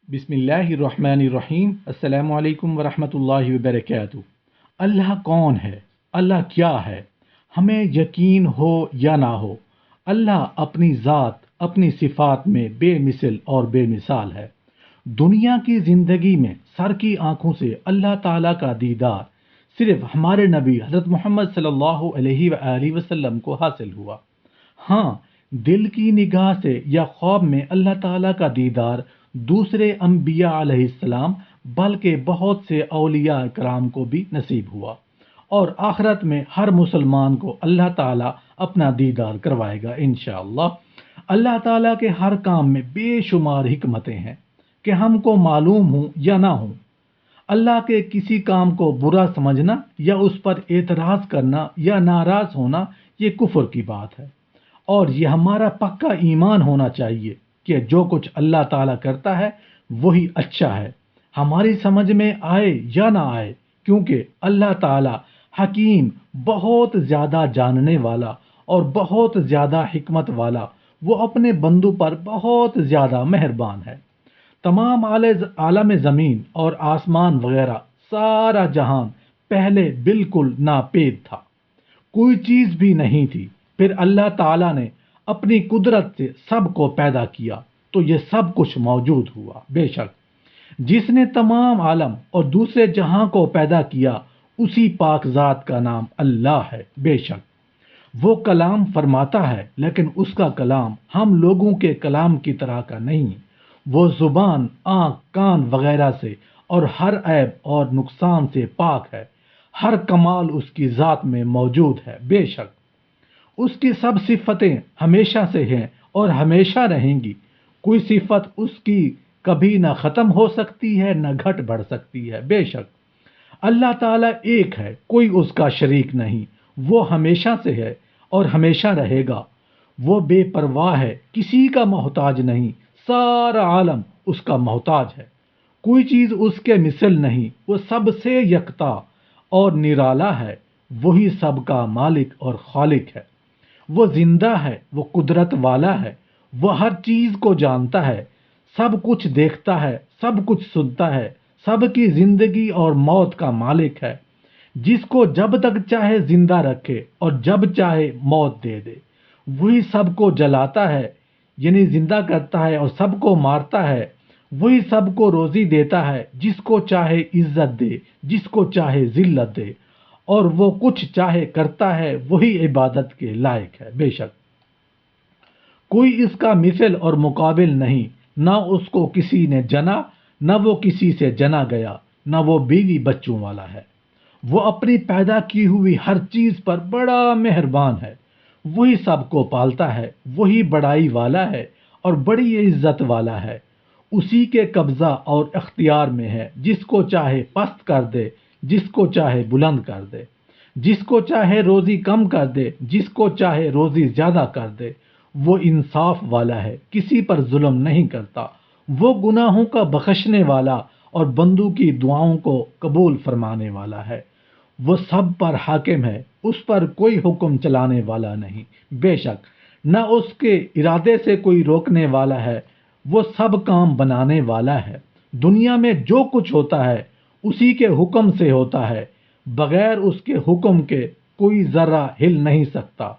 بسم اللہ الرحمن الرحیم۔ السلام علیکم ورحمۃ اللہ وبرکاتہ۔ اللہ کون ہے؟ اللہ کیا ہے؟ ہمیں یقین ہو یا نہ ہو، اللہ اپنی ذات، اپنی صفات میں بے مثل اور بے مثال ہے۔ دنیا کی زندگی میں سر کی آنکھوں سے اللہ تعالیٰ کا دیدار صرف ہمارے نبی حضرت محمد صلی اللہ علیہ وآلہ وسلم کو حاصل ہوا۔ ہاں، دل کی نگاہ سے یا خواب میں اللہ تعالیٰ کا دیدار دوسرے انبیاء علیہ السلام بلکہ بہت سے اولیاء کرام کو بھی نصیب ہوا، اور آخرت میں ہر مسلمان کو اللہ تعالیٰ اپنا دیدار کروائے گا انشاءاللہ۔ اللہ تعالیٰ کے ہر کام میں بے شمار حکمتیں ہیں کہ ہم کو معلوم ہوں یا نہ ہوں۔ اللہ کے کسی کام کو برا سمجھنا یا اس پر اعتراض کرنا یا ناراض ہونا یہ کفر کی بات ہے، اور یہ ہمارا پکا ایمان ہونا چاہیے کہ جو کچھ اللہ تعالیٰ کرتا ہے وہی اچھا ہے، ہماری سمجھ میں آئے یا نہ آئے، کیونکہ اللہ تعالیٰ حکیم، بہت زیادہ جاننے والا اور بہت زیادہ حکمت والا، وہ اپنے بندوں پر بہت زیادہ مہربان ہے۔ تمام عالم زمین اور آسمان وغیرہ سارا جہان پہلے بالکل ناپید تھا، کوئی چیز بھی نہیں تھی، پھر اللہ تعالیٰ نے اپنی قدرت سے سب کو پیدا کیا تو یہ سب کچھ موجود ہوا۔ بے شک جس نے تمام عالم اور دوسرے جہاں کو پیدا کیا اسی پاک ذات کا نام اللہ ہے۔ بے شک وہ کلام فرماتا ہے، لیکن اس کا کلام ہم لوگوں کے کلام کی طرح کا نہیں، وہ زبان، آنکھ، کان وغیرہ سے اور ہر عیب اور نقصان سے پاک ہے، ہر کمال اس کی ذات میں موجود ہے۔ بے شک اس کی سب صفتیں ہمیشہ سے ہیں اور ہمیشہ رہیں گی، کوئی صفت اس کی کبھی نہ ختم ہو سکتی ہے نہ گھٹ بڑھ سکتی ہے۔ بے شک اللہ تعالیٰ ایک ہے، کوئی اس کا شریک نہیں، وہ ہمیشہ سے ہے اور ہمیشہ رہے گا، وہ بے پرواہ ہے، کسی کا محتاج نہیں، سارا عالم اس کا محتاج ہے، کوئی چیز اس کے مثل نہیں، وہ سب سے یکتا اور نرالا ہے، وہی سب کا مالک اور خالق ہے، وہ زندہ ہے، وہ قدرت والا ہے، وہ ہر چیز کو جانتا ہے، سب کچھ دیکھتا ہے، سب کچھ سنتا ہے، سب کی زندگی اور موت کا مالک ہے، جس کو جب تک چاہے زندہ رکھے اور جب چاہے موت دے دے، وہی سب کو جلاتا ہے، یعنی زندہ کرتا ہے، اور سب کو مارتا ہے، وہی سب کو روزی دیتا ہے، جس کو چاہے عزت دے، جس کو چاہے ذلت دے، اور وہ کچھ چاہے کرتا ہے، وہی عبادت کے لائق ہے۔ بے شک کوئی اس کا مثل اور مقابل نہیں، نہ اس کو کسی نے جنا، نہ وہ کسی سے جنا گیا، نہ وہ بیوی بچوں والا ہے، وہ اپنی پیدا کی ہوئی ہر چیز پر بڑا مہربان ہے، وہی سب کو پالتا ہے، وہی بڑائی والا ہے اور بڑی عزت والا ہے، اسی کے قبضہ اور اختیار میں ہے، جس کو چاہے پست کر دے، جس کو چاہے بلند کر دے، جس کو چاہے روزی کم کر دے، جس کو چاہے روزی زیادہ کر دے، وہ انصاف والا ہے، کسی پر ظلم نہیں کرتا، وہ گناہوں کا بخشنے والا اور بندوں کی دعاؤں کو قبول فرمانے والا ہے، وہ سب پر حاکم ہے، اس پر کوئی حکم چلانے والا نہیں، بے شک نہ اس کے ارادے سے کوئی روکنے والا ہے، وہ سب کام بنانے والا ہے، دنیا میں جو کچھ ہوتا ہے اسی کے حکم سے ہوتا ہے، بغیر اس کے حکم کے کوئی ذرہ ہل نہیں سکتا،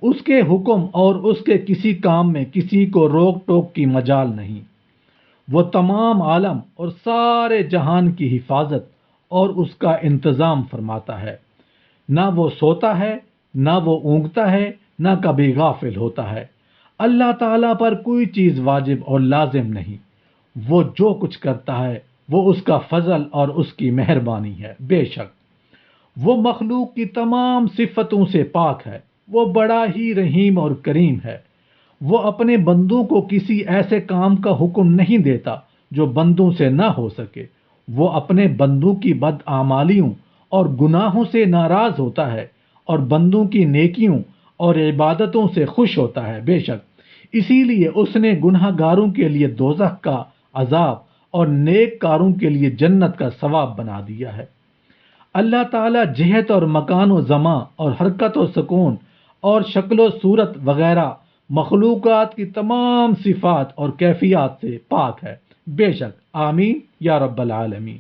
اس کے حکم اور اس کے کسی کام میں کسی کو روک ٹوک کی مجال نہیں، وہ تمام عالم اور سارے جہان کی حفاظت اور اس کا انتظام فرماتا ہے، نہ وہ سوتا ہے، نہ وہ اونگتا ہے، نہ کبھی غافل ہوتا ہے، اللہ تعالیٰ پر کوئی چیز واجب اور لازم نہیں، وہ جو کچھ کرتا ہے وہ اس کا فضل اور اس کی مہربانی ہے۔ بے شک وہ مخلوق کی تمام صفتوں سے پاک ہے، وہ بڑا ہی رحیم اور کریم ہے، وہ اپنے بندوں کو کسی ایسے کام کا حکم نہیں دیتا جو بندوں سے نہ ہو سکے، وہ اپنے بندوں کی بدعمالیوں اور گناہوں سے ناراض ہوتا ہے اور بندوں کی نیکیوں اور عبادتوں سے خوش ہوتا ہے۔ بے شک اسی لیے اس نے گناہ گاروں کے لیے دوزخ کا عذاب اور نیک کاروں کے لیے جنت کا ثواب بنا دیا ہے۔ اللہ تعالیٰ جہت اور مکان و زمان اور حرکت و سکون اور شکل و صورت وغیرہ مخلوقات کی تمام صفات اور کیفیات سے پاک ہے، بے شک آمین یا رب العالمین.